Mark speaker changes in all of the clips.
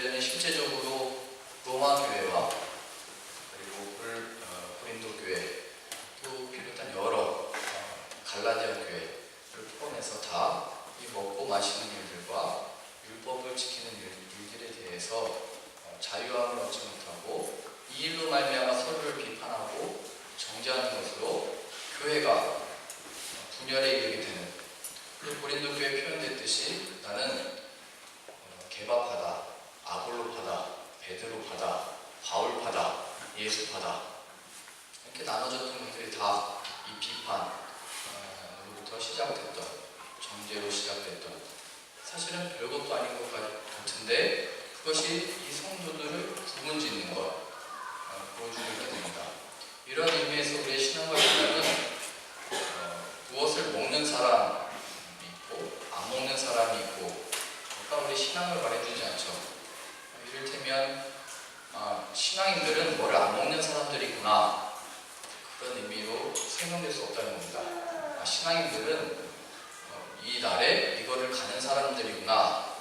Speaker 1: 전에는 실제적으로 로마 교회와 그리고 고린도 교회 또 비롯한 여러 갈라디아 교회를 포함해서 다 이 먹고 마시는 일들과 율법을 지키는 일들에 대해서 자유함을 얻지 못하고 이 일로 말미암아 서로를 비판하고 정죄하는 것으로 교회가 분열에 이르게 되는, 고린도 교회에 표현됐듯이 나는 개바파다, 아볼로파다, 베드로파다, 바울파다, 예수파다, 이렇게 나눠졌던 것들이 다 이 비판으로부터 시작됐던, 정죄로 시작됐던, 사실은 별것도 아닌 것 같은데 그것이 이 성도들을 구분짓는 것, 보여주고 있게 됩니다. 이런 의미에서 우리의 신앙과 신앙은 무엇을 먹는 사람이 있고 안 먹는 사람이 있고, 그러니까 우리 신앙을 말해주지 않죠. 이를테면 신앙인들은 뭐를 안 먹는 사람들이구나, 그런 의미로 설명될 수 없다는 겁니다. 신앙인들은 이 날에 이거를 가는 사람들이구나,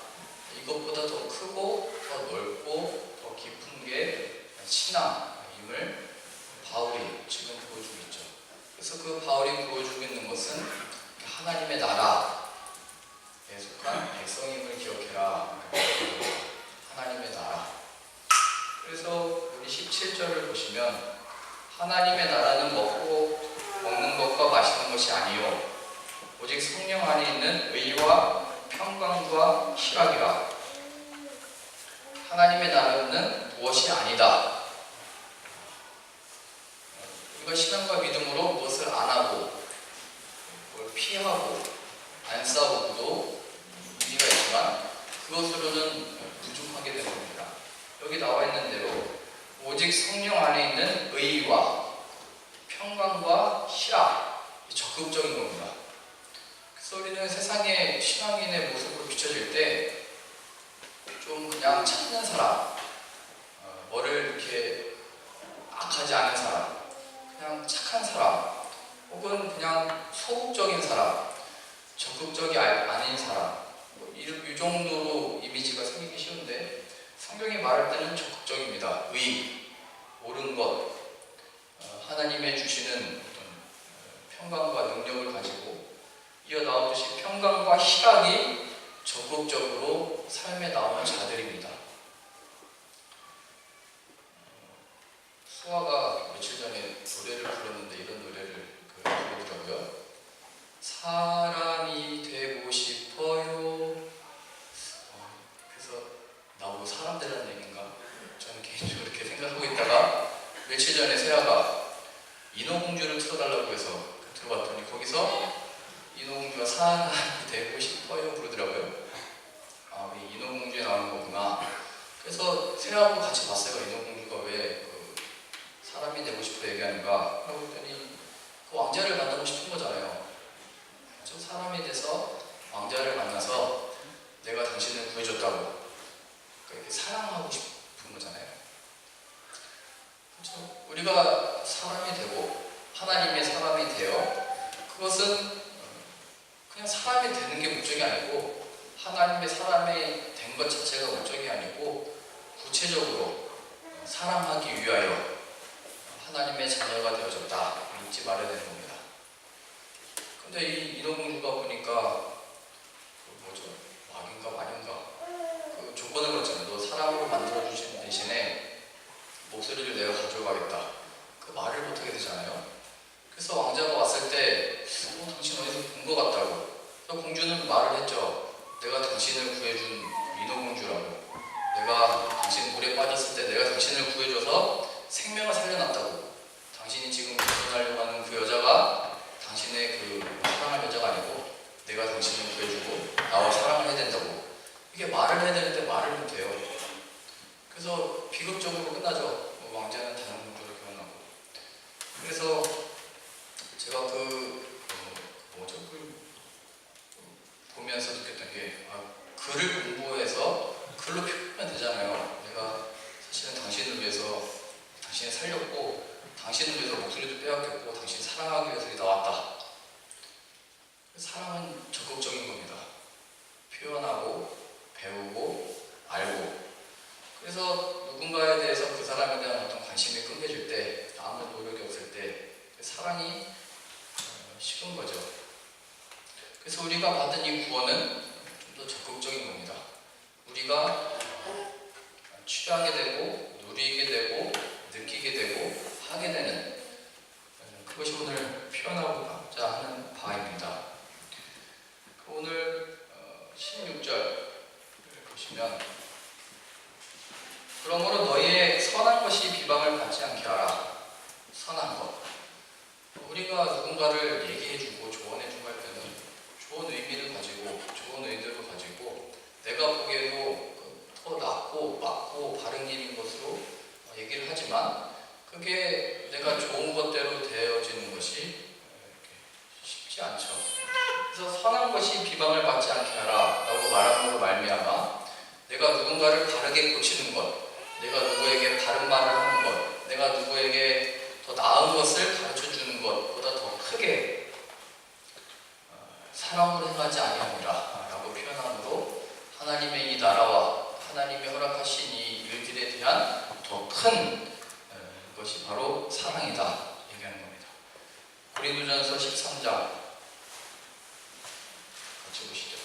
Speaker 1: 이것보다 더 크고 더 넓고 더 깊은 게 신앙임을 바울이 지금 보여주고 있죠. 그래서 그 바울이 보여주고 있는 것은 하나님의 나라에 속한 백성임을 기억해라, 하나님의 나라. 그래서 우리 17절을 보시면 하나님의 나라는 먹는 것과 마시는 것이 아니요 오직 성령 안에 있는 의와 평강과 희락이라. 하나님의 나라는 무엇이 아니다. 우리가 신앙과 믿음으로 무엇을 안 하고 뭘 피하고 안 싸우고도 의미가 있지만 그것으로는 부족하게 되는 겁니다. 여기 나와 있는 대로 오직 성령 안에 있는 의와 평강과 희락, 적극적인 겁니다. 그래서 우리는 세상의 신앙인의 모습으로 비춰질 때 좀 그냥 찾는 사람, 뭐를 이렇게 악하지 않은 사람, 그냥 착한 사람, 혹은 그냥 소극적인 사람, 적극적이 아닌 사람, 이 정도로 이미지가 생기기 쉬운데 성경이 말할 때는 적극적입니다. 의, 옳은 것, 하나님의 주시는 평강과 능력을 가지고 이어 나오듯이 평강과 희락이 적극적으로 삶에 나오는 자들입니다. 수아가 며칠 전에 노래를 불렀는데 이런 노래를 부르더라고요. 사람이 되고 싶어요. 그래서 나보고 사람 되라는 얘기인가? 저는 개인적으로 이렇게 생각하고 있다가 며칠 전에 세아가 인어공주를 틀어달라고 해서 들어봤더니 거기서 인어공주가 사람이 되고 싶어요 부르더라고요. 우리 인어공주에 나오는 거구나. 그래서 세아하고 같이 봤어요. 인어공주가 왜 사람이 되고 싶어 얘기하는가 하고 했더니 그 왕자를 만나고 싶은 거잖아요. 저 사람이 돼서 왕자를 만나서 내가 당신을 구해줬다고 이렇게 사랑하고 싶은 거잖아요. 그렇죠? 우리가 사람이 되고 하나님의 사람이 되어 그것은 그냥 사람이 되는 게 목적이 아니고 하나님의 사람이 된 것 자체가 목적이 아니고 구체적으로 사랑하기 위하여 하나님의 자녀가 되어졌다 잊지 말아야 되는 겁니다. 근데 이 인어공주가 보니까 막인가 마녀인가 조건을 걸었잖아요. 너 사람으로 만들어주신 대신에 목소리를 내가 가져가겠다. 그 말을 못하게 되잖아요. 그래서 왕자가 왔을 때 당신 어디서 본 것 같다고. 그래서 공주는 말을 했죠. 내가 당신을 구해준 인어공주라고. 내가 당신 물에 빠졌을 때 내가 당신을 구해줘서 생명을 살려놨다고. 당신이 지금 결혼하려고 하는 그 여자가 당신의 그 사랑할 여자가 아니고 내가 당신을 구해주고 나와 사랑을 해야 된다고. 이게 말을 해야 되는데 말을 못해요. 그래서 비극적으로 끝나죠. 왕자는 다른 공주로 결혼하고. 그래서 제가 보면서 느꼈던 게 글을 공부해서 글로 표현하면 되잖아요. 내가 사실은 당신을 위해서 당신을 살렸고 당신을 위해서 목소리도 빼앗겼고 당신 사랑하기 위해서 여기 나왔다. 사랑은 적극적인 겁니다. 표현하고 배우고 알고 그래서 누군가에 대해서 그 사람에 대한 어떤 관심이 끊겨질 때, 아무 노력이 없을 때 사랑이 식은 거죠. 그래서 우리가 받은 이 구원은 좀 더 적극적인 겁니다. 우리가 취하게 되고 누리게 되고 느끼게 되고 하게 되는, 그것이 오늘 표현하고자 하는 바입니다. 오늘 16절 보시면, 그러므로 너희의 선한 것이 비방을 받지 않게 하라. 선한 것, 우리가 누군가를 얘기해주고 조언해주고 할 때는 좋은 의미를 가지고 좋은 의도를 가지고 내가 보기에도 더 낫고 맞고 바른 길인 것으로 얘기를 하지만, 그게 내가 좋은 것대로 되어지는 것이 쉽지 않죠. 그래서 선한 것이 비방을 받지 않게 하라 라고 말함으로 말미암아 내가 누군가를 바르게 고치는 것, 내가 누구에게 바른 말을 하는 것, 내가 누구에게 더 나은 것을 가르쳐주는 것보다 더 크게 사랑으로 행하지 아니하니라 라고 표현함으로, 하나님의 이 나라와 하나님이 허락하신 이 일들에 대한 더 큰 것이 바로 사랑이다 얘기하는 겁니다. 고린도전서 13장 같이 보시죠.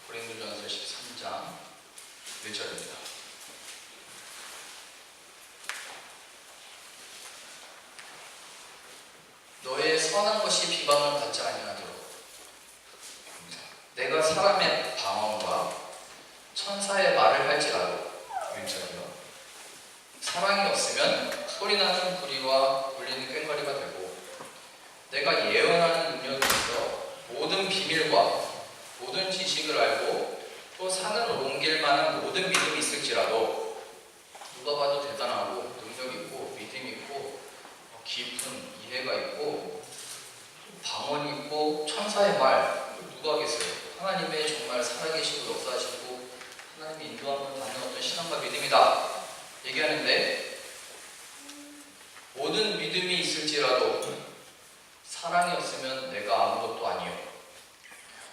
Speaker 1: 고린도전서 13장 1절입니다. 너의 선한 것이 비방을 받지 아니하도록, 내가 사람의 방언과 천사의 말을 할지라도, 1절이요, 사랑이 없으면 소리나는 구리와 울리는 꽹과리가 되고, 내가 예언하는 능력이 있어 모든 비밀과 모든 지식을 알고 또 산을 옮길 만한 모든 믿음이 있을지라도, 누가 봐도 대단하고 능력 있고 믿음 있고 깊은 이해가 있고 방언이 있고 천사의 말, 누가 하겠어요? 하나님의 정말 살아계시고 역사하시고 하나님의 인도함을 받는 어떤 신앙과 믿음이다 얘기하는데, 모든 믿음이 있을지라도 사랑이 없으면 내가 아무것도 아니요,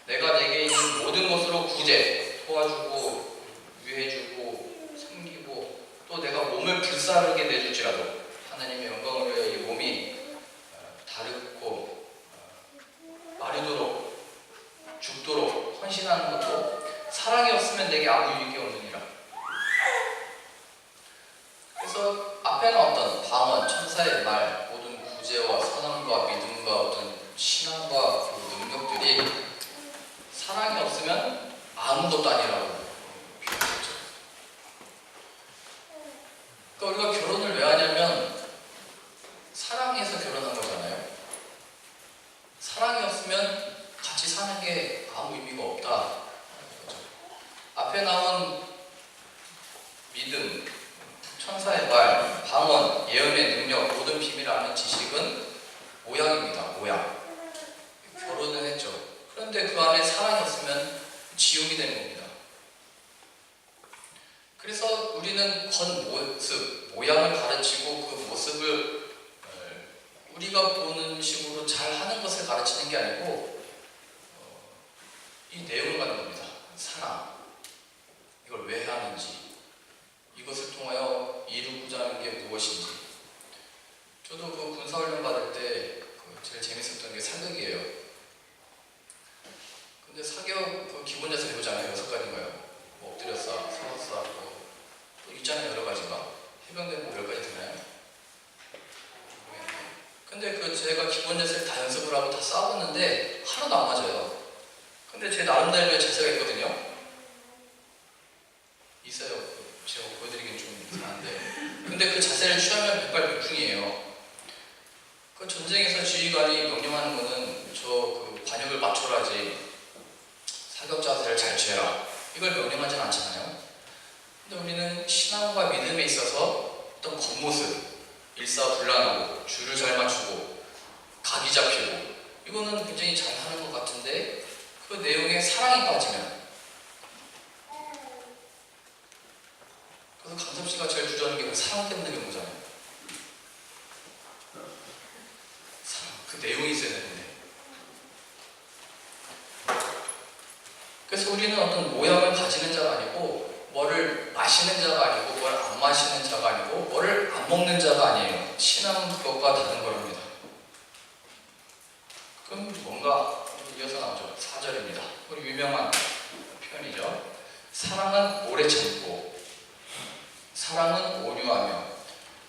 Speaker 1: 내가 내게 있는 모든 것으로 구제, 도와주고 위해주고 섬기고 또 내가 몸을 불사르게 내줄지라도, 하나님의 영광을 위하여 이 몸이 다르고 마르도록 죽도록 헌신하는 것도 사랑이 없으면 내게 아무 유익이 없느니라. 그래서 앞에 나왔던 방언, 천사의 말, 모든 구제와 선함과 믿음과 어떤 신앙과 그 능력들이 사랑이 없으면 아무것도 아니라고 표현했죠. 그러니까 우리가 결혼을 왜 하냐면 사랑해서 결혼한 거잖아요. 사랑이 없으면 같이 사는 게 아무 의미가 없다. 앞에 나온 믿음, 천사의 말, 방언, 예언의 능력, 모든 비밀을 아는 지식은 모양입니다. 모양. 결혼은 했죠. 그런데 그 안에 사랑이 없으면 지옥이 되는 겁니다. 그래서 우리는 겉모습, 모양을 가르치고 그 모습을 우리가 보는 식으로 잘 하는 것을 가르치는 게 아니고 이 내용을 가는 겁니다. 사랑. 이걸 왜 하는지, 이것을 통하여 이루고자 하는 게 무엇인지. 저도 그 군사훈련 받을 때 제일 재밌었던 게 사격이에요. 근데 사격 그 기본 자세 배우잖아요. 6가지인가요? 뭐 엎드려 쏴, 서서 쏴, 또 있잖아요. 여러 가지가. 해병대 뭐 10가지 되나요? 근데 그 제가 기본 자세를 다 연습을 하고 다 쏴봤는데 하나도 안 맞아요. 근데 제 나름대로의 자세가 있거든요. 있어요. 제가 보여드리긴 좀 이상한데. 근데 그 자세를 취하면 백발백중이에요. 그 전쟁에서 지휘관이 명령하는 거는 저 그 반역을 맞춰라지 사격 자세를 잘 취해라, 이걸 명령하진 않잖아요. 근데 우리는 신앙과 믿음에 있어서 어떤 겉모습, 일사불란하고 줄을 잘 맞추고 각이 잡히고 이거는 굉장히 잘 하는 것 같은데, 그 내용에 사랑이 빠지면, 그래서 강섭 씨가 제일 주저하는 게 그 사랑 때문에 그런 거잖아요. 사랑. 그 내용이 있어야 되는데. 그래서 우리는 어떤 모양을 가지는 자가 아니고, 뭐를 마시는 자가 아니고, 뭘 안 마시는 자가 아니고, 뭐를 안 먹는 자가 아니에요. 신앙은 그것과 다른 거랍니다. 그럼 뭔가 이어서 나오죠. 4절입니다. 우리 유명한 표현이죠. 사랑은 오래 참고, 사랑은 온유하며.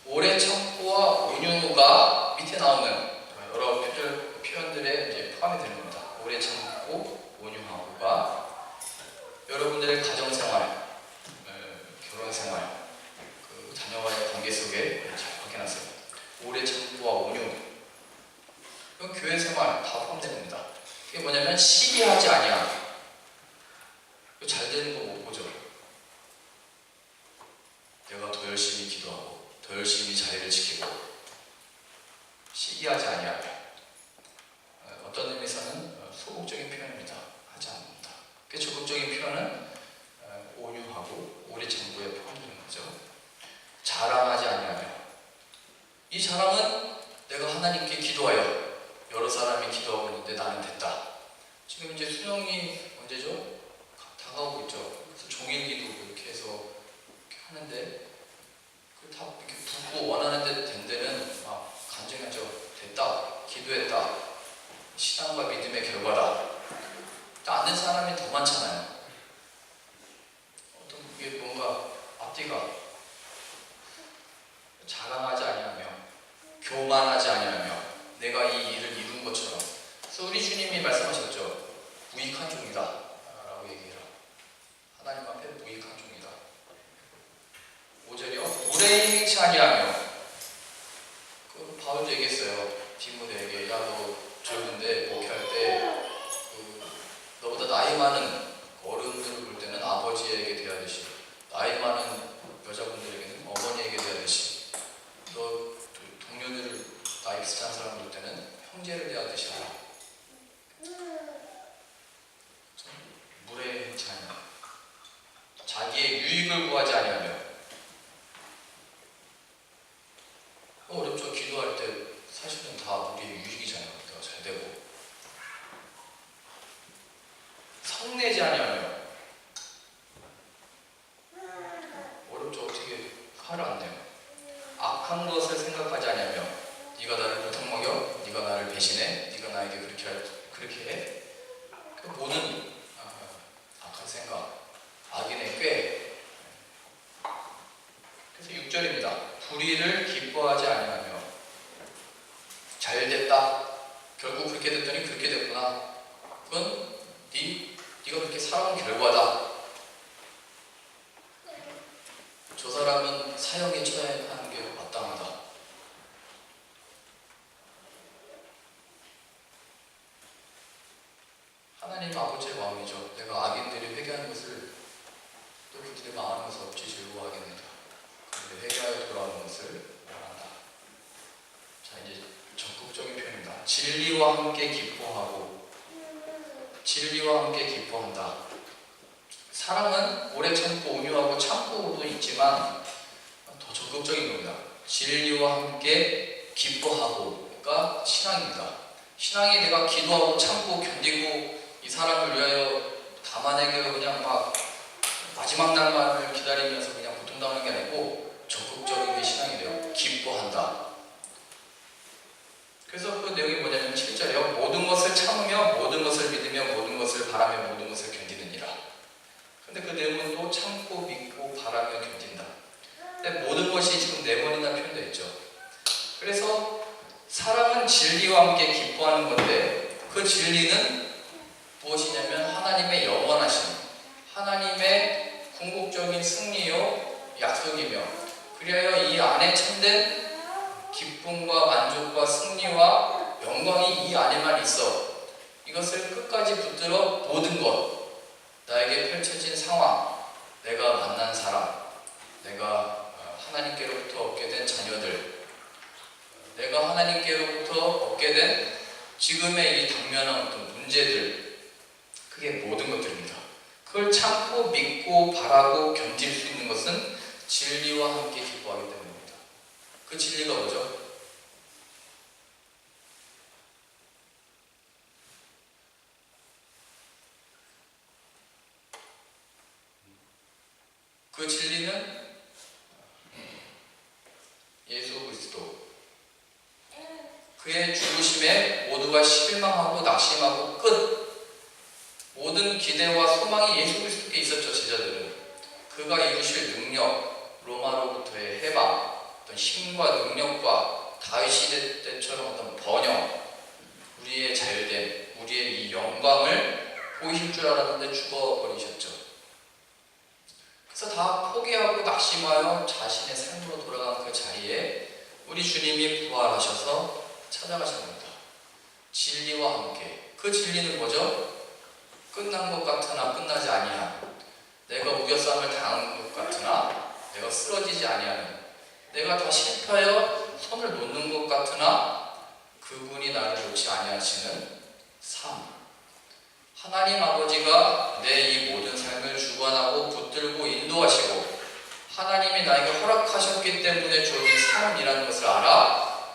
Speaker 1: 오래 참고와 온유가 밑에 나오는 여러 표현들에 이제 포함이 되는 겁니다. 오래 참고 온유하고가 여러분들의 가정생활, 결혼생활, 그 자녀와의 관계 속에 잘 확인하세요. 오래 참고와 온유. 이건 교회생활 다 포함됩니다. 그게 뭐냐면 시기하지 아니함. 잘 되는 거 못 보죠. 내가 더 열심히 기도하고 더 열심히 자리를 지키고 시기하지 아니하며. 어떤 의미에서는 소극적인 표현입니다. 하지 않는다. 그 적극적인 표현은 온유하고 오래 참고에 포함되는 거죠. 자랑하지 아니하며. 이 자랑은 내가 하나님께 기도하여 여러 사람이 기도하고 있는데 나는 됐다. 지금 이제 수능이 언제죠? 다가오고 있죠. 그래서 종일기도 이렇게 해서 이렇게 하는데 다 이렇게 붓고 원하는 데 된 데는 막 간증하죠. 됐다. 기도했다. 신앙과 믿음의 결과다. 안 된 사람이 더 많잖아요. 어떤 이게 뭔가 앞뒤가 자랑하지 아니하며 교만하지 아니하며 내가 이 일을 이룬 것처럼. 그래서 우리 주님이 말씀하셨죠. 무익한 종이다 라고 얘기해라. 하나님 앞에 무익한 종이다. 5절이요. 무례히 행치 아니하며. 그 바울도 얘기했어요. 디모데에게. 야, 너 젊은데 목회할 때 너보다 나이 많은 어른들을 볼 때는 아버지에게 대하듯이, 나이 많은 여자분들에게는 어머니에게 대하듯이, 너 동료들을 나이 비슷한 사람 볼 때는 형제를 대하듯이 하라. 무례히 행치 아니하며 자기의 유익을 구하지 아니하며. 어렵죠. 기도할 때 사실은 다 우리의 유익이잖아요. 내가 잘 되고. 성내지 아니하며. 어렵죠. 어떻게 화를 안 내요. 악한 것을 생각하지 아니하며. 네가 나를 불탕 먹여, 네가 나를 배신해, 네가 나에게 그렇게 해. 그 모든 악한 생각, 악인의 꾀. 그래서 6절입니다. 불의를 기뻐하지 아니하며. 잘 됐다. 결국 그렇게 됐더니 그렇게 됐구나. 그건 네가 그렇게 살아온 결과다. 저 사람은 사형에 처해야 하는 게 마땅하다. 하나님 아버지의 마음이죠. 내가 악인들이 회개하는 것을 또 그들의 마음에서 없이 즐거워하겠느냐. 그들의 회개하여 돌아오는 것을 원한다. 자, 이제 적극적인 표현입니다. 진리와 함께 기뻐하고. 진리와 함께 기뻐한다. 사랑은 오래 참고 온유하고 참고도 있지만 더 적극적인 겁니다. 진리와 함께 기뻐하고가 신앙입니다. 신앙이 내가 기도하고 참고 견디고 이 사람을 위하여 담아내게 그냥 막 마지막 날만을 기다리면서 그냥 고통당하는 게 아니고 적극적인 게 신앙이 돼요. 기뻐한다. 그래서 그 내용이 뭐냐면 7절이요. 모든 것을 참으며 모든 것을 믿으며 모든 것을 바라며 모든 것을 견디느니라. 근데 그 내용은 또 참고 믿고 바라며 견딘다. 근데 모든 것이 지금 네 번이나 표현되어 있죠. 그래서 사랑은 진리와 함께 기뻐하는 건데 그 진리는 무엇이냐면 하나님의 영원하심, 하나님의 궁극적인 승리요 약속이며, 그리하여 이 안에 참된 기쁨과 만족과 승리와 영광이 이 안에만 있어. 이것을 끝까지 붙들어 모든 것, 나에게 펼쳐진 상황, 내가 만난 사람, 내가 하나님께로부터 얻게 된 자녀들, 내가 하나님께로부터 얻게 된 지금의 이 당면한 어떤 문제들, 그게 모든 것들입니다. 그걸 참고 믿고 바라고 견딜 수 있는 것은 진리와 함께 기뻐하기 때문입니다. 그 진리가 뭐죠? 그 진리는 예수 그리스도, 그의 죽으심에 모두가 실망하고 낙심하고 끝. 모든 기대와 소망이 예수 그리스도께 있었죠. 제자들은 그가 이루실 능력, 로마로부터의 해방, 어떤 힘과 능력과 다윗 시대 때처럼 어떤 번영, 우리의 자유됨, 우리의 이 영광을 보이실 줄 알았는데 죽어버리셨죠. 그래서 다 포기하고 낙심하여 자신의 삶으로 돌아간 그 자리에 우리 주님이 부활하셔서 찾아가십니다. 진리와 함께. 그 진리는 뭐죠? 끝난 것 같으나 끝나지 아니한, 내가 우겨싸움을 당한 것 같으나 내가 쓰러지지 아니하는, 내가 다 실패하여 손을 놓는 것 같으나 그분이 나를 놓지 아니하시는 삶. 하나님 아버지가 내 이 모든 삶을 주관하고 붙들고 인도하시고 하나님이 나에게 허락하셨기 때문에 주어진 삶이라는 것을 알아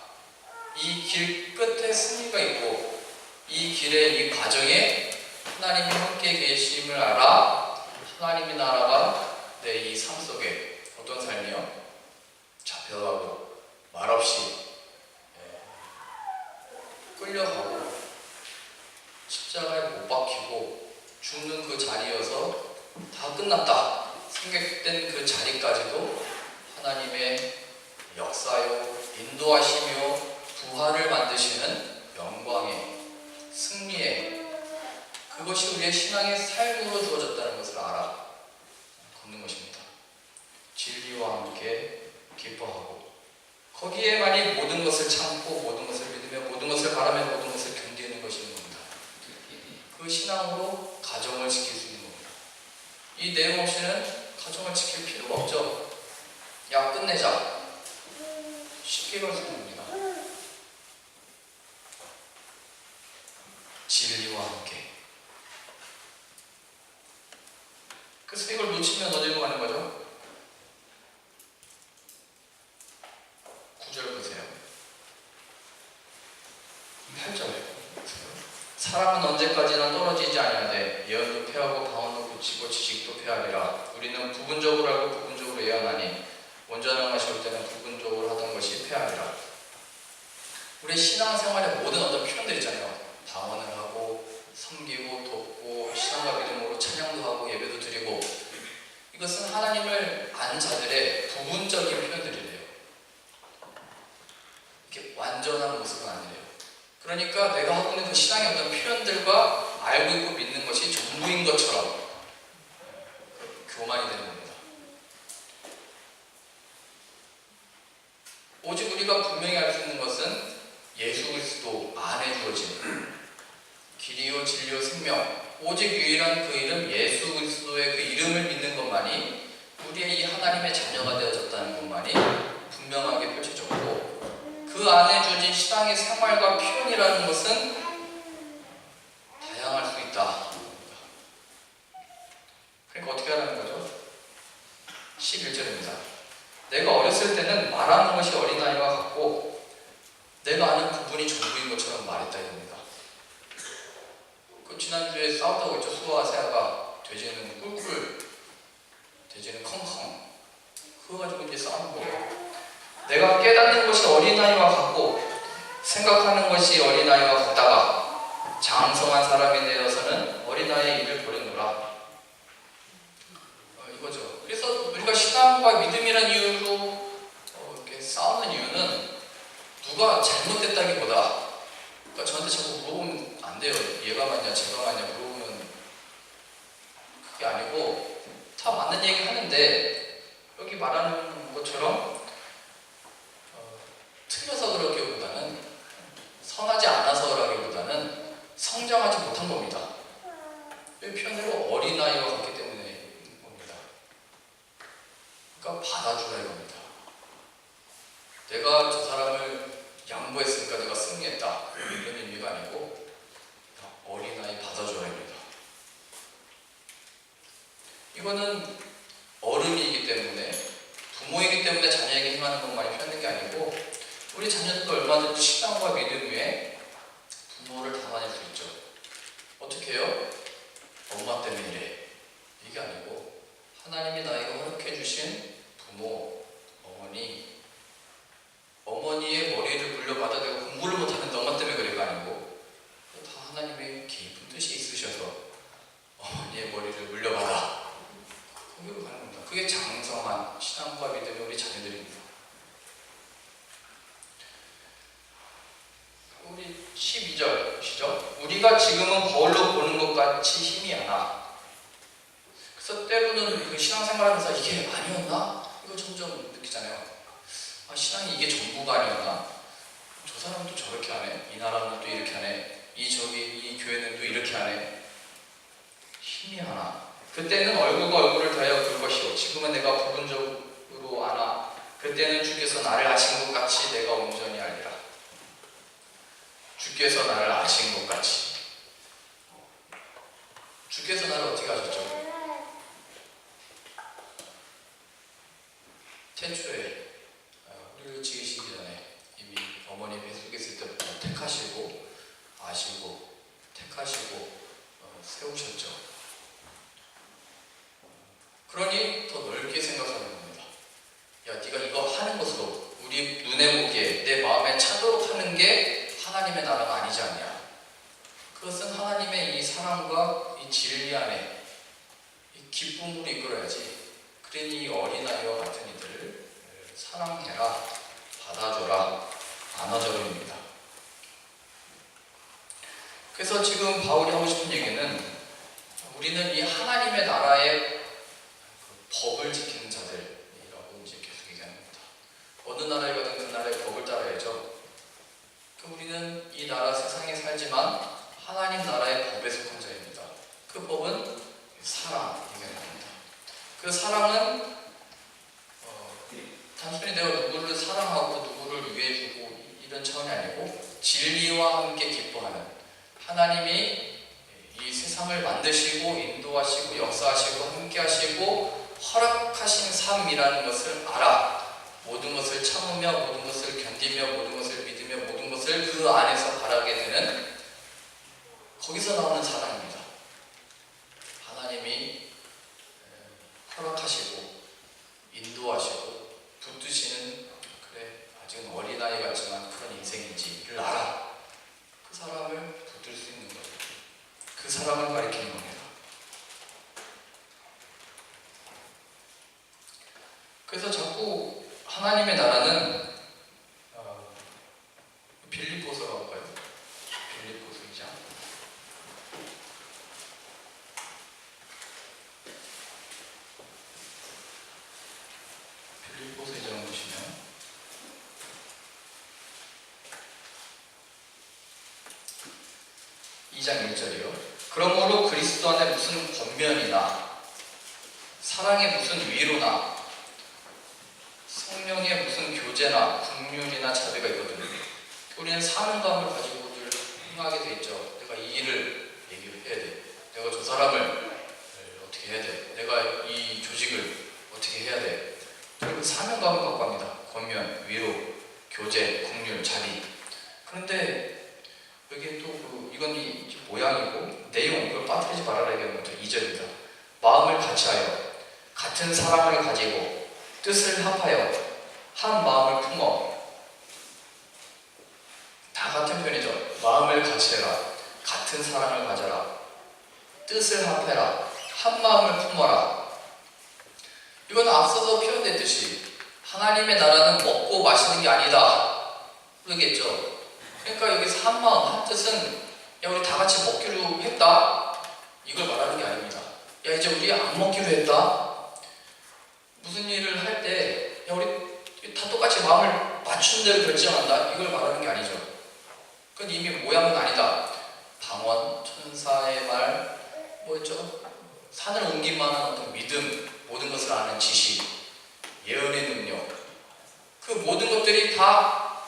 Speaker 1: 이 길 끝에 승리가 있고 이 길의 이 과정에 하나님이 함께 계심을 알아 하나님의 나라가 내 이 삶 속에 어떤 삶이요? 잡혀가고 말없이 끌려가고 십자가에 못 박히고 죽는 그 자리여서 다 끝났다 생각된 그 자리까지도 하나님의 역사요 인도하시며 부활을 만드시는 영광의 승리의 그것이 우리의 신앙의 삶으로 주어졌다는 것을 알아 걷는 것입니다. 진리와 함께 기뻐하고 거기에만이 모든 것을 참고 모든 것을 믿으며 모든 것을 바라며 모든 것을 견디는 것이 있는 겁니다. 그 신앙으로 가정을 지킬 수 있는 겁니다. 이 내용 없이는 가정을 지킬 필요가 없죠. 야 끝내자 쉽게 갈 수 있는 겁니다. 진리와 함께. 그래서 이걸 놓치면 어디로 가는 거죠? 9절 보세요. 8절. 사람은 언제까지나 떨어지지 아니하되 예언도 패하고 방언도 고치고 지식도 패하리라. 우리는 부분적으로 알고 부분적으로 예언하니 온전한 것이 올 때는 부분적으로 하던 것이 패하리라. 우리 신앙생활의 모든 어떤 표현들 있잖아요. 방언을 하고 섬기고 돕고 신앙과 믿음으로 찬양도 하고 예배도 드리고 이것은 하나님을 아는 자들의 부분적인 표현들이래요. 이렇게 완전한 모습은 아니래요. 그러니까 내가 하고 있는 그 신앙의 어떤 표현들과 알고 있고 믿는 것이 전부인 것처럼 교만이 되는 겁니다. 오직 우리가 분명히 알 수 있는 것은 예수 그리스도 안에 주어진 길이요 진리요 생명 오직 유일한 그 이름 예수 그리스도의 그 이름을 믿는 것만이 우리의 이 하나님의 자녀가 되어졌다는 것만이 분명하게 펼쳐졌고 그 안에 주어진 신앙의 생활과 표현이라는 것은 다양할 수 있다. 그러니까 어떻게 하라는 거죠? 11절입니다. 내가 어렸을 때는 말하는 것이 어린아이와 같고 내가 아는 부분이 전부인 것처럼 말했다 이겁니다. 그 지난주에 싸웠다고 했죠. 수아와 세아가 돼지는 꿀꿀 돼지는 컹컹 그거 가지고 이제 싸우는 거예요. 내가 깨닫는 것이 어린아이와 같고 생각하는 것이 어린아이와 같다가 장성한 사람이 되어서는 어린아이의 일을 버리노라. 이거죠. 그래서 우리가 신앙과 믿음이라는 이유로 이렇게 싸우는 이유는 누가 잘못됐다기보다 그러니까 저한테 자꾸 물어보면 안 돼요. 얘가 맞냐 제가 맞냐 물어보면 그게 아니고 다 맞는 얘기 하는데 여기 말하는 것처럼 틀려서 그러기보다는 선하지 않아서라기보다는 성장하지 못한 겁니다. 이 표현대로 어린아이와 같기 때문에 겁니다. 그러니까 받아주라 이겁니다. 내가 저 사람을 양보했으니까 내가 승리했다 이런 의미가 아니고 어린아이 받아줘라 입니다. 이거는 어른이기 때문에 부모이기 때문에 자녀에게 행하는 것만이 표현된 게 아니고 우리 자녀들도 얼마든지 신앙과 믿음 위에 부모를 담아낼 수 있죠. 어떻게 해요? 엄마 때문에 이래. 이게 아니고 하나님이 나에게 허락해 12절이시죠? 우리가 지금은 거울로 보는 것 같이 희미하나. 그래서 때로는 그 신앙생활하면서 이게 아니었나? 이거 점점 느끼잖아요. 아, 신앙이 이게 전부가 아니었나? 저 사람은 또 저렇게 하네. 이 나라는 또 이렇게 하네. 이 교회는 또 이렇게 하네. 희미하나. 그때는 얼굴과 얼굴을 대하여 볼 것이요. 지금은 내가 부분적으로 아나. 그때는 주께서 나를 아신 것 같이 내가 온전히 알리라. 주께서 나를 아신 것 같이. 주께서 나를 어떻게 아셨죠? 태초에 우리를 지으시기 전에 이미 어머니 뱃속에 있을 때부터 택하시고 아시고 택하시고 세우셨죠. 그러니 더 넓게 생각하는 겁니다. 야, 네가 이거 하는 것으로 우리 눈에 보기에 내 마음에 차도록 하는 게 하나님의 나라가 아니지 않냐. 그것은 하나님의 이 사랑과 이 진리 안에 이 기쁨으로 이끌어야지. 그러니 이 어린아이와 같은 이들을 사랑해라, 받아줘라, 안아줘라입니다. 그래서 지금 바울이 하고 싶은 얘기는 우리는 이 하나님의 나라의 법을 지키는 자들이라고 이제 계속 얘기하는 겁니다. 어느 나라에 가든 그 나라의 법을 따라야죠. 우리는 이 나라 세상에 살지만 하나님 나라의 법에 속한 자입니다. 그 법은 사랑 얘기하는 겁니다. 그 사랑은 단순히 내가 누구를 사랑하고 누구를 위해주고 이런 차원이 아니고 진리와 함께 기뻐하는 하나님이 이 세상을 만드시고 인도하시고 역사하시고 함께하시고 허락하신 삶이라는 것을 알아. 모든 것을 참으며 모든 것을 견디며 모든 것을 믿으며 모든 것을 그 안에서 바라게 되는 거기서 나오는 사랑입니다. 하나님이 허락하시고 인도하시고 붙드시는 그래 아직은 어린아이 같지만 그런 인생인지를 알아. 그 사람을 붙들 수 있는 거예요. 그 사람을 가리키는 겁니다. 그래서 자꾸 하나님의 나라는 빌립보서가 볼까요? 빌립보서 2장. 빌립보서 2장 보시면 2장 1절이요. 그러므로 그리스도 안에 무슨 권면이나 사랑의 무슨 위로나 성령의 무슨 교제나 긍휼이나 자비가 있거든요. 우리는 사명감을 가지고 늘 행하게 돼 있죠. 내가 이 일을 얘기해야 돼. 내가 저 사람을 어떻게 해야 돼. 내가 이 조직을 어떻게 해야 돼. 그리고 사명감을 갖고 합니다. 권면, 위로, 교제, 긍휼, 자비. 그런데 여기에 또 이건 이 모양이고 내용, 그걸 빠뜨리지 말아라 얘기하는 거죠. 2절입니다. 마음을 같이하여 같은 사랑을 가지고 뜻을 합하여 한 마음을 품어. 다 같은 편이죠. 마음을 같이해라. 같은 사랑을 가져라. 뜻을 합해라. 한 마음을 품어라. 이건 앞서서 표현됐듯이 하나님의 나라는 먹고 마시는 게 아니다. 그러겠죠. 그러니까 여기서 한 마음, 한 뜻은 야 우리 다 같이 먹기로 했다. 이걸 말하는 게 아닙니다. 야 이제 우리 안 먹기로 했다. 무슨 일을 할 때 야 우리 다 똑같이 마음을 맞춘 대로 결정한다. 이걸 말하는 게 아니죠. 그건 이미 모양은 아니다. 방언, 천사의 말, 뭐였죠? 산을 옮길 만한 어떤 믿음, 모든 것을 아는 지식, 예언의 능력, 그 모든 것들이 다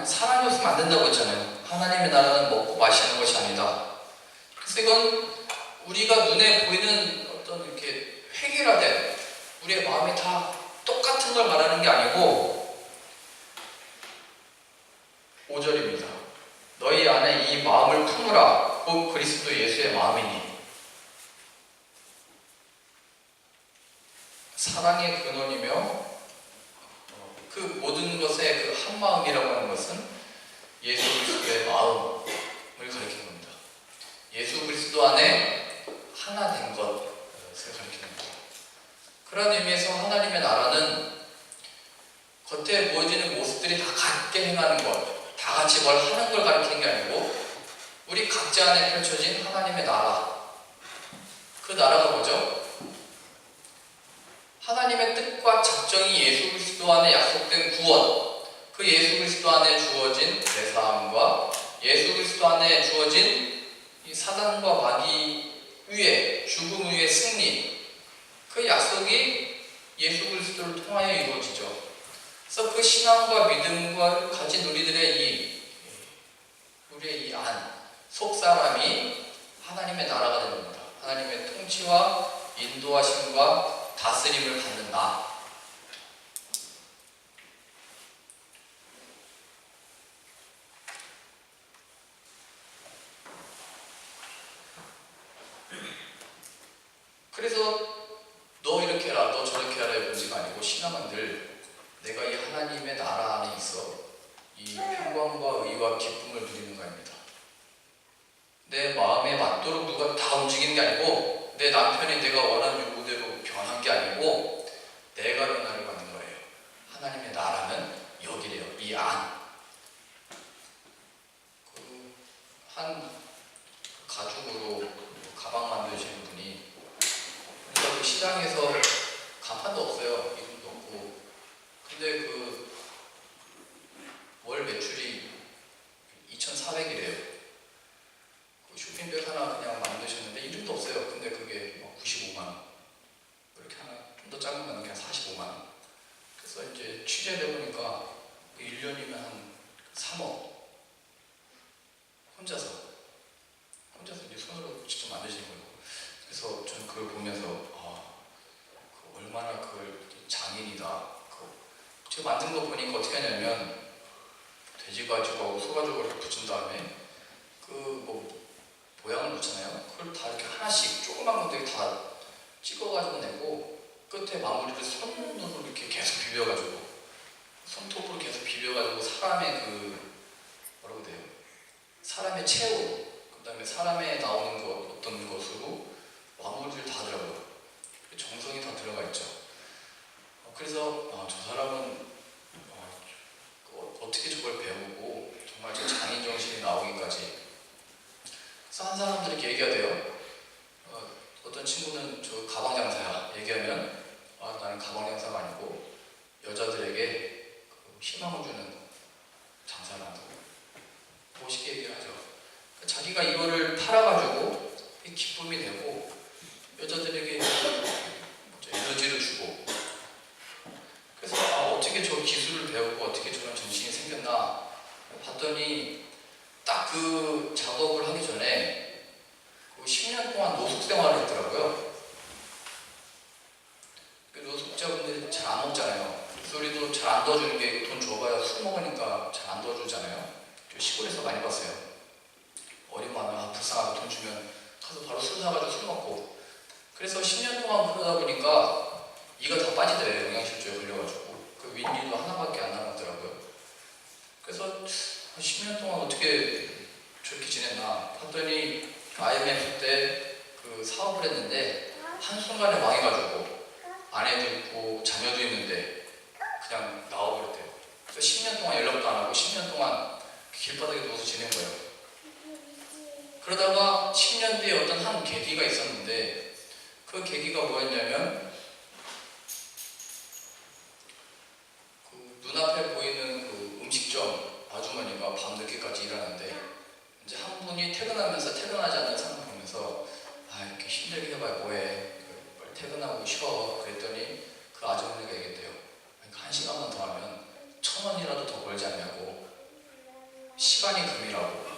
Speaker 1: 사랑이었으면 안 된다고 했잖아요. 하나님의 나라는 먹고 마시는 것이 아니다. 그래서 이건 우리가 눈에 보이는 어떤 이렇게 획일화된 우리의 마음이 다 똑같은 걸 말하는 게 아니고 5절입니다. 너희 안에 이 마음을 품으라. 곧 그리스도 예수의 마음이니. 사랑의 근원이며 그 모든 것의 그 한 마음이라고 하는 것은 예수 그리스도의 마음을 가리키는 겁니다. 예수 그리스도 안에 하나 된 것을 가리키는 겁니다. 그런 의미에서 하나님의 나라는 겉에 보여지는 모습들이 다 같게 행하는 것, 다 같이 뭘 하는 걸 가리키는 게 아니고 우리 각자 안에 펼쳐진 하나님의 나라, 그 나라가 뭐죠? 하나님의 뜻과 작정이 예수 그리스도 안에 약속된 구원, 그 예수 그리스도 안에 주어진 대사함과 예수 그리스도 안에 주어진 이 사단과 마귀 위에 죽음 위의 승리, 그 약속이 예수 그리스도를 통하여 이루어지죠. 그래서 그 신앙과 믿음과 가진 우리들의 우리의 이 안, 속사람이 하나님의 나라가 되는 겁니다. 하나님의 통치와 인도하심과 다스림을 받는 나. 그래서 너 이렇게 해라, 너 저렇게 하라의 문제가 아니고 신앙은 늘 내가 이 하나님의 나라 안에 있어 이 평강과 의와 기쁨을 누리는 것입니다. 내 마음에 맞도록 누가 다 움직이는 게 아니고 내 남편이 내가 원하는 요구대로 변한 게 아니고 내가 변화를 받는 거예요. 하나님의 나라는 여기래요. 이 안. 한 가죽으로 가방 만드시는 분이 그 시장에서 간판도 없어요. 이름도 없고. 근데 월 매출이 2,400이래요. 쇼핑백 하나 그냥 만드셨는데 이름도 없어요. 근데 그게 95만원. 이렇게 하나 좀 더 작은 거는 그냥 45만원. 그래서 이제 취재해 보니까 1년이면 한 3억. 혼자서 이제 손으로 직접 만드시는 거예요. 그래서 저는 그걸 보면서 얼마나 그걸 장인이다. 제가 만든 거 보니까 어떻게 하냐면 돼지 가죽하고 소 가죽을 붙인 다음에 모양을 놓잖아요. 그걸 다 이렇게 하나씩 조그만 것들이 다 찍어가지고 내고 끝에 마무리를 손으로 이렇게 계속 비벼가지고 손톱으로 계속 비벼가지고 사람의 뭐라고 돼요? 사람의 체온, 그 다음에 사람에 나오는 어떤 것으로 마무리를 다 하더라고요. 정성이 다 들어가 있죠. 그래서 저 사람은 어떻게 저걸 배우고 정말 저 장인 정신이 나오기까지. 그래서 한 사람들이 이렇게 얘기하대요. 어떤 친구는 저 가방 장사야. 얘기하면 나는 가방 장사가 아니고 여자들에게 희망을 주는 장사를 한다고 멋있게 얘기를 하죠. 자기가 이거를 팔아가지고 기쁨이 되고 여자들에게 에너지를 주고. 그래서 어떻게 저 기술을 배우고 어떻게 저런 정신이 생겼나 봤더니 딱 그 작업을 하기 전에 10년 동안 노숙 생활을 했더라고요. 노숙자분들이 잘 안 먹잖아요. 소리도 잘 안 넣어주는 게 돈 줘봐야 술 먹으니까 잘 안 넣어주잖아요. 시골에서 많이 봤어요. 어린마늘 불쌍하다 돈 주면 가서 바로 술 사가지고 술 먹고. 그래서 10년 동안 그러다 보니까 이가 다 빠지더래요. 영양실조에 걸려가지고 그 윗니도 하나밖에 안 남았더라고요. 그래서 10년 동안 어떻게 저렇게 지냈나 봤더니 IMF 때 사업을 했는데 한순간에 망해가지고 아내도 있고 자녀도 있는데 그냥 나와버렸대요. 그래서 10년 동안 연락도 안 하고 10년 동안 길바닥에 누워서 지낸 거예요. 그러다가 10년 뒤에 어떤 한 계기가 있었는데 그 계기가 뭐였냐면 눈앞에 보이는 음식점 아주머니가 밤늦게까지 일하는데 이제 한 분이 퇴근하면서 퇴근하지 않는 상황을 보면서 이렇게 힘들게 해봐야 뭐해, 빨리 퇴근하고 쉬어. 그랬더니 그 아주머니가 얘기했대요. 그러니까 1시간만 더 하면 1,000원이라도 더 벌지 않냐고. 시간이 금이라고.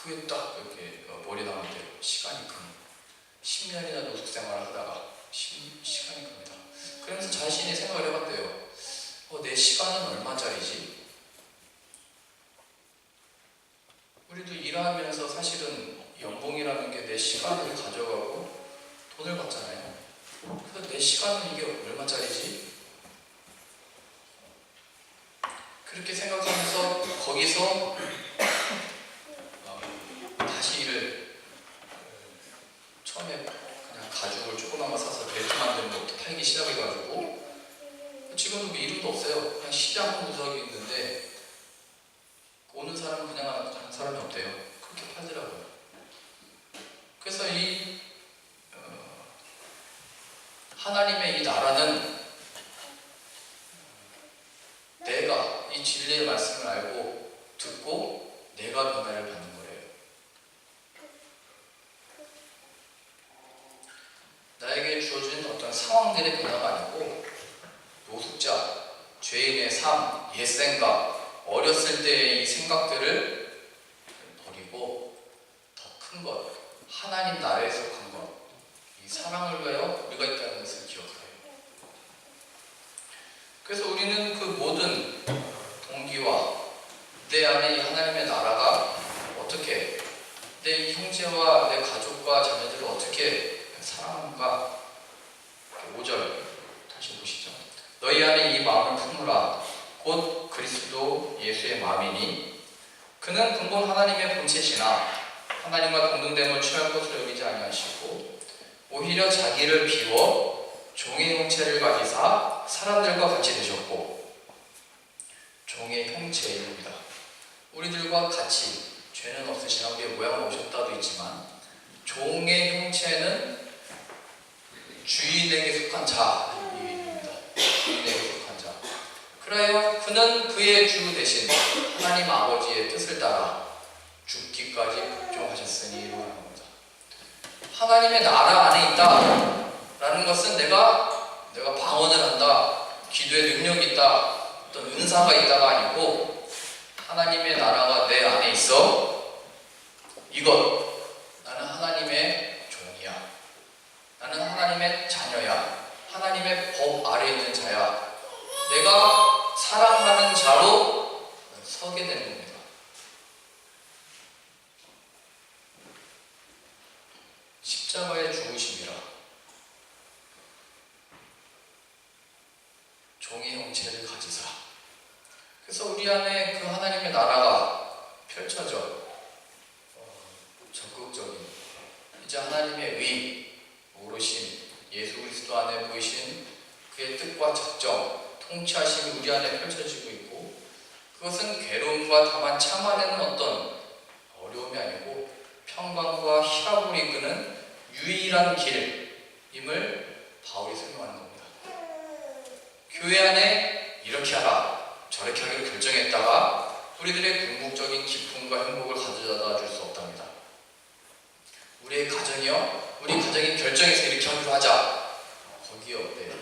Speaker 1: 그게 딱 이렇게 머리에 남았대요. 시간이 금. 10년이나 노숙생활을 하다가 시간이 금이다. 그러면서 자신이 생각을 해봤대요. 내 시간은 얼마짜리지? 우리도 일하면서 사실은 연봉이라는 게 내 시간을 가져가고 돈을 받잖아요. 그래서 내 시간은 이게 얼마짜리지? 그렇게 생각하면서 거기서 다시 일을 처음에 그냥 가죽을 조그만 거 사서 벨트 만드는 것부터 팔기 시작해가지고 지금은 이름도 없어요. 그냥 시장 구석이 있는데 사람은 그냥 가는 사람이 없대요. 그렇게 팔더라고요. 그래서 이 하나님의 이 나라는 내가 이 진리의 말씀을 알고 듣고 내가 변화를 받는 거예요. 나에게 주어진 어떤 상황들의 변화가 아니고 노숙자, 죄인의 삶, 옛 생각, 어렸을 때의 이 생각들을 버리고 더 큰 것, 하나님 나라에 속한 것, 이 사랑을 위하여 우리가 있다는 것을 기억하여요. 그래서 우리는 그 모든 동기와 내 안에 이 하나님의 나라가 어떻게 내 형제와 내 가족과 자녀들을 어떻게 사랑하는가. 5절 다시 보시죠. 너희 안에 이 마음을 품으라. 곧 그리스도 예수의 마음이니 그는 근본 하나님의 본체시나 하나님과 동등됨을 취할 것으로 여기지 아니하시고 오히려 자기를 비워 종의 형체를 가지사 사람들과 같이 되셨고 종의 형체입니다. 우리들과 같이 죄는 없으시나 우리의 모양을 오셨다도 있지만 종의 형체는 주인에게 속한 자입니다. 주인에게 속한 자. 그래요 그는 그의 주 대신 하나님 아버지의 뜻을 따라 죽기까지 복종하셨으니 하는 겁니다. 하나님의 나라 안에 있다라는 것은 내가 방언을 한다, 기도의 능력이 있다, 어떤 은사가 있다가 아니고 하나님의 나라가 내 안에 있어. 이것 나는 하나님의 종이야. 나는 하나님의 자녀야. 하나님의 법 아래에 있는 자야. 내가 사랑하는 자로 서게 되는 겁니다. 십자가의 죽으심이라 종의 형체를 가지사. 그래서 우리 안에 그 하나님의 나라가 펼쳐져 적극적인 이제 하나님의 의, 오르신 예수 그리스도 안에 보이신 그의 뜻과 작정, 통치하심이 우리 안에 펼쳐지고 있고 그것은 괴로움과 다만 참아내는 어떤 어려움이 아니고 평강과 희락으로 이끄는 유일한 길임을 바울이 설명하는 겁니다. 교회 안에 이렇게 하라 저렇게 하기로 결정했다가 우리들의 궁극적인 기쁨과 행복을 가져다 줄 수 없답니다. 우리의 가정이요? 우리 가정이 결정해서 이렇게 하기로 하자. 거기에 어때요?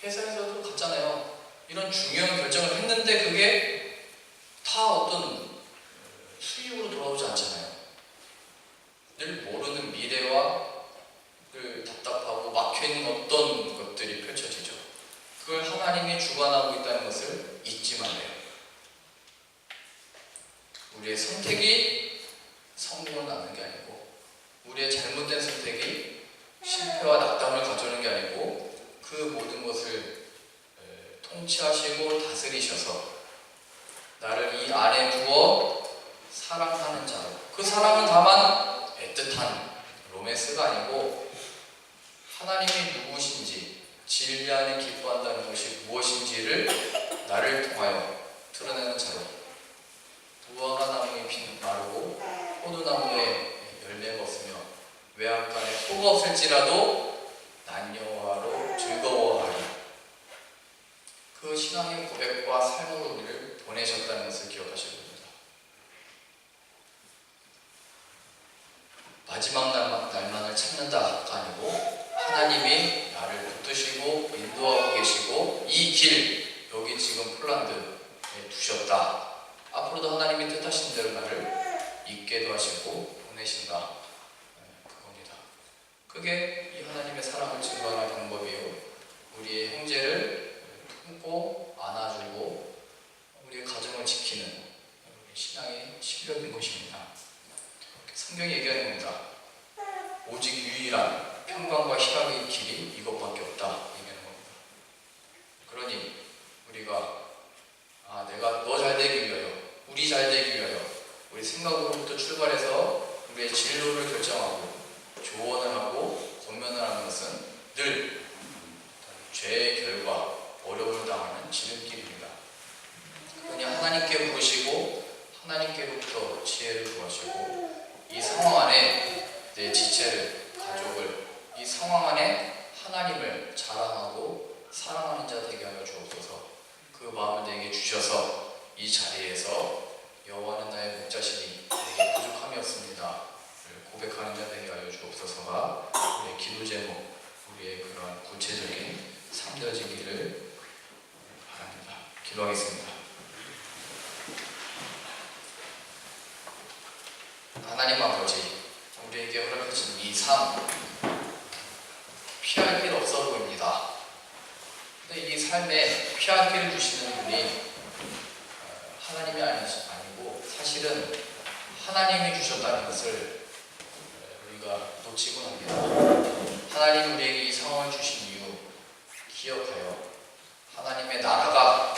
Speaker 1: 회사에서도 같잖아요. 이런 중요한 결정을 했는데 그게 다 어떤 수익으로 돌아오지 않잖아요. 늘 모르는 미래와 그 답답하고 막혀있는 어떤 것들이 펼쳐지죠. 그걸 하나님이 주관하고 있다는 것을 잊지 말아요. 우리의 선택이 성공을 낳는 게 아니고 우리의 잘못된 선택이 실패와 낙담을 가져오는 게 아니고 그 모든 것을 통치하시고 다스리셔서 나를 이 안에 두어 사랑하는 자로, 그 사랑은 다만 애틋한 로맨스가 아니고 하나님이 누구신지, 진리 안에 기뻐한다는 것이 무엇인지를 나를 통하여 드러내는 자로, 무화과 나무의 빛 마르고 포도나무에 열매가 없으며 외양간에 소가 없을지라도 남녀와로 즐거워하리. 그 신앙의 고백과 삶으로 우리를 보내셨다는 것을 기억하셔야 됩니다. 마지막 날만을 찾는다가 아니고 하나님이 나를 붙드시고 인도하고 계시고 이 길, 여기 지금 폴란드에 두셨다. 앞으로도 하나님이 뜻하신 대로 나를 있게도 하시고 보내신다. 그겁니다. 그게 이 하나님의 사랑을 증거하는 방법이에요. 우리의 형제를 품고 안아주고 우리의 가정을 지키는 우리 신앙의 실력인 것입니다. 성경이 얘기하는 겁니다. 오직 유일한 평강과 희락의 길이 이것밖에 없다 얘기하는 겁니다. 그러니 우리가 내가 너 잘 되기 위하여, 우리 잘 되기 위하여 우리 생각으로부터 출발해서 우리의 진로를 결정하고 조언을 하고 권면을 하는 것은 늘 죄의 결과, 어려움을 당하는 지름길입니다. 그러니 하나님 하나님께 부르시고 하나님께로부터 지혜를 구하시고 이 상황 안에 내 지체를, 가족을, 이 상황 안에 하나님을 자랑하고 사랑하는 자 되게 하여 주옵소서. 그 마음을 내게 주셔서 이 자리에서 여호와는 나의 목자시니 내게 부족함이 없습니다 고백하는 자 되게 하여 주옵소서가 우리의 기도 제목, 우리의 그런 구체적인 삶되어지기를 바랍니다. 기도하겠습니다. 하나님 아버지, 우리에게 허락하신 이 삶 피할 길 없어 보입니다. 근데 이 삶에 피할 길을 주시는 분이 하나님이 아니고 사실은 하나님이 주셨다는 것을 우리가 놓치고 납니다. 하나님 우리에게 이 상황을 주신 이유 기억하여 하나님의 나라가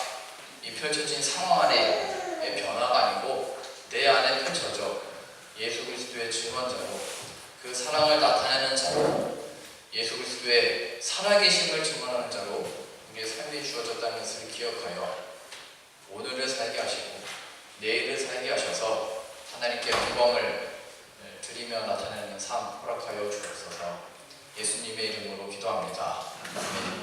Speaker 1: 이 펼쳐진 상황 안에의 변화가 아니고 내 안에 펼쳐져 예수 그리스도의 증언자로 그 사랑을 나타내는 자로 예수 그리스도의 살아계심을 증언하는 자로 우리의 삶이 주어졌다는 것을 기억하여 오늘을 살게 하시고 내일을 살게 하셔서 하나님께 영광을 드리며 나타내는 삶 허락하여 주옵소서. 예수님의 이름으로 기도합니다. 아멘.